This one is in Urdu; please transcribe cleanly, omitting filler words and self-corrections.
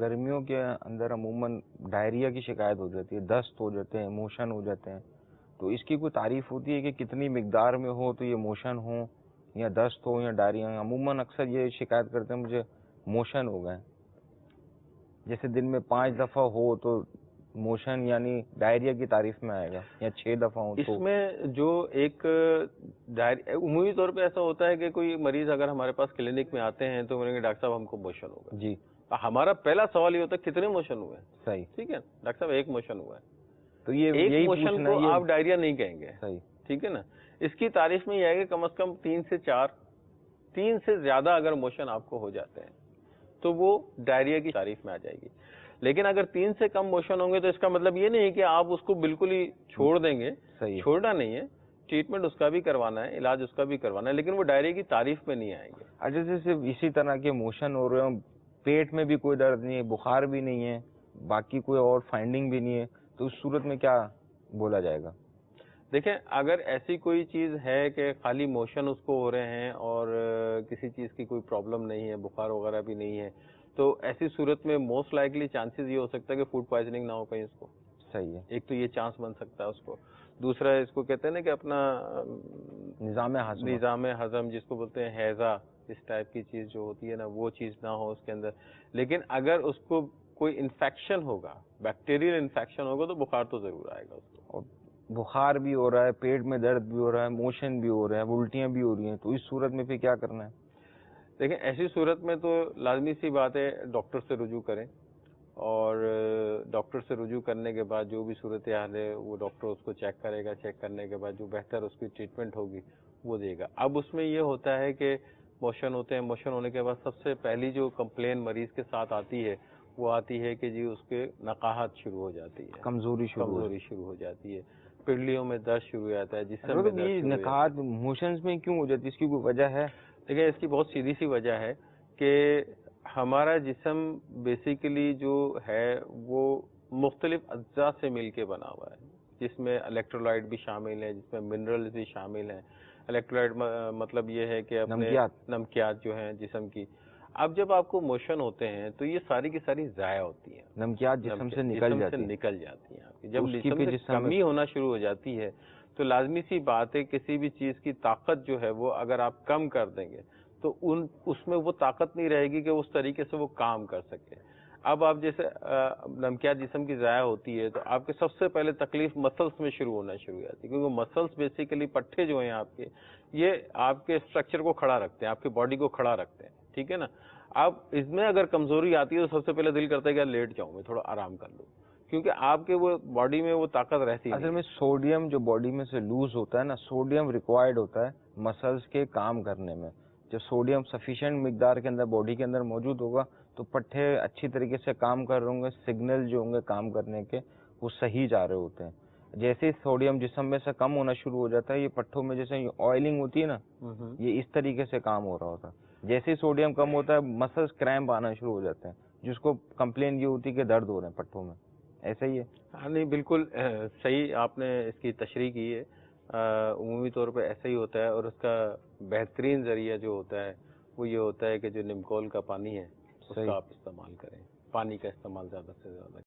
گرمیوں کے اندر عموماً ڈائریا کی شکایت ہو جاتی ہے، دست ہو جاتے ہیں، موشن ہو جاتے ہیں، تو اس کی کوئی تعریف ہوتی ہے کہ کتنی مقدار میں ہو تو یہ موشن ہو یا دست ہو یا ڈائریا؟ عموماً اکثر یہ شکایت کرتے ہیں مجھے موشن ہو گئے، جیسے دن میں 5 دفعہ ہو تو موشن یعنی ڈائریا کی تعریف میں آئے گا، یا 6 دفعہ ہو تو؟ اس میں جو ایک عمومی طور پہ ایسا ہوتا ہے کہ کوئی مریض اگر ہمارے پاس کلینک میں آتے ہیں تو بولیں گے ڈاکٹر صاحب ہم کو موشن ہوگا. جی ہمارا پہلا سوال یہ ہوتا ہے کتنے موشن ہوئے ہیں. صحیح. ٹھیک ہے ڈاکٹر صاحب ایک موشن ہوا ہے، تو یہ ایک یہی موشن پوچھنا کو آپ ڈائریا نہیں کہیں گے. صحیح. ٹھیک ہے نا. اس کی تعریف میں یہ ہے کہ کم از کم 3 سے 4، 3 سے زیادہ اگر موشن آپ کو ہو جاتے ہیں تو وہ ڈائریا کی تعریف میں آ جائے گی. لیکن اگر 3 سے کم موشن ہوں گے تو اس کا مطلب یہ نہیں کہ آپ اس کو بالکل ہی چھوڑ دیں گے. صحیح. چھوڑنا نہیں ہے، ٹریٹمنٹ اس کا بھی کروانا ہے، علاج اس کا بھی کروانا ہے، لیکن وہ ڈائریا کی تعریف میں نہیں آئیں گے. اچھا صرف اسی طرح کے موشن ہو رہے ہوں، پیٹ میں بھی کوئی درد نہیں ہے، بخار بھی نہیں ہے، باقی کوئی اور فائنڈنگ بھی نہیں ہے، تو اس صورت میں کیا بولا جائے گا؟ دیکھیں اگر ایسی کوئی چیز ہے کہ خالی موشن اس کو ہو رہے ہیں اور کسی چیز کی کوئی پرابلم نہیں ہے، بخار وغیرہ بھی نہیں ہے، تو ایسی صورت میں موسٹ لائکلی چانسز یہ ہو سکتا ہے کہ فوڈ پوائزننگ نہ ہو کہیں اس کو. صحیح ہے. ایک تو یہ چانس بن سکتا ہے اس کو. دوسرا اس کو کہتے ہیں نا کہ اپنا نظام ہضم جس کو بولتے ہیں ہیضہ، اس ٹائپ کی چیز جو ہوتی ہے نا وہ چیز نہ ہو اس کے اندر. لیکن اگر اس کو کوئی انفیکشن ہوگا، بیکٹیریل انفیکشن ہوگا تو بخار تو ضرور آئے گا اس کو. اور بخار بھی ہو رہا ہے، پیٹ میں درد بھی ہو رہا ہے، موشن بھی ہو رہا ہے، الٹیاں بھی ہو رہی ہیں، تو اس صورت میں پھر کیا کرنا ہے؟ دیکھیں ایسی صورت میں تو لازمی سی بات ہے ڈاکٹر سے رجوع کریں، اور ڈاکٹر سے رجوع کرنے کے بعد جو بھی صورتحال ہے وہ ڈاکٹر اس کو چیک کرے گا. چیک کرنے کے بعد جو بہتر اس کی ٹریٹمنٹ ہوگی وہ دے گا. اب اس میں یہ ہوتا ہے کہ موشن ہوتے ہیں، موشن ہونے کے بعد سب سے پہلی جو کمپلین مریض کے ساتھ آتی ہے وہ آتی ہے کہ جی اس کے نقاہت شروع ہو جاتی ہے، کمزوری شروع ہو جاتی ہے، پنڈلیوں میں درد شروع ہو جاتا ہے، جسم میں مطلب درد یہ شروع ہو جاتا ہے. نقاہت موشنز میں کیوں ہو جاتی ہے؟ اس کی کوئی وجہ ہے؟ دیکھیں اس کی بہت سیدھی سی وجہ ہے کہ ہمارا جسم بیسیکلی جو ہے وہ مختلف اجزاء سے مل کے بنا ہوا ہے، جس میں الیکٹرولائٹ بھی شامل ہیں، جس میں منرلز بھی شامل ہیں. الیکٹرولائٹ مطلب یہ ہے کہ اپنے نمکیات جو ہیں جسم کی. اب جب آپ کو موشن ہوتے ہیں تو یہ ساری کی ساری ضائع ہوتی ہیں، نمکیات جسم سے نکل جاتی ہیں. آپ کی جب جسم سے کمی ہونا شروع ہو جاتی ہے تو لازمی سی بات ہے کسی بھی چیز کی طاقت جو ہے وہ اگر آپ کم کر دیں گے تو اس میں وہ طاقت نہیں رہے گی کہ اس طریقے سے وہ کام کر سکے. اب آپ جیسے نمکیات جسم کی ضائع ہوتی ہے تو آپ کے سب سے پہلے تکلیف مسلس میں شروع ہونا شروع ہو جاتی ہے، کیونکہ مسلس بیسیکلی پٹھے جو ہیں آپ کے، یہ آپ کے اسٹرکچر کو کھڑا رکھتے ہیں، آپ کی باڈی کو کھڑا رکھتے ہیں. ٹھیک ہے نا. اب اس میں اگر کمزوری آتی ہے تو سب سے پہلے دل کرتا ہے کہ لیٹ جاؤں میں، تھوڑا آرام کر لوں، کیونکہ آپ کے وہ باڈی میں وہ طاقت رہتی نہیں. اصل میں سوڈیم جو باڈی میں سے لوز ہوتا ہے نا، سوڈیم ریکوائرڈ ہوتا ہے مسلز کے کام کرنے میں. جب سوڈیم سفیشینٹ مقدار کے اندر باڈی کے اندر موجود ہوگا تو پٹھے اچھی طریقے سے کام کر رہے ہوں گے، سگنل جو ہوں گے کام کرنے کے وہ صحیح جا رہے ہوتے ہیں. جیسے ہی سوڈیم جسم میں سے کم ہونا شروع ہو جاتا ہے، یہ پٹھوں میں جیسے آئلنگ ہوتی ہے نا، یہ اس طریقے سے کام ہو رہا ہوتا ہے. جیسے ہی سوڈیم کم ہوتا ہے مسلز کریمپ آنا شروع ہو جاتے ہیں، جس کو کمپلین یہ ہوتی ہے کہ درد ہو رہے ہیں پٹھوں میں. ایسا ہی ہے؟ ہاں نہیں بالکل صحیح آپ نے اس کی تشریح کی ہے. عمومی طور پہ ایسا ہی ہوتا ہے، اور اس کا بہترین ذریعہ جو ہوتا ہے وہ یہ ہوتا ہے کہ جو نمکول کا پانی ہے اس کا آپ استعمال کریں. پانی کا استعمال زیادہ سے زیادہ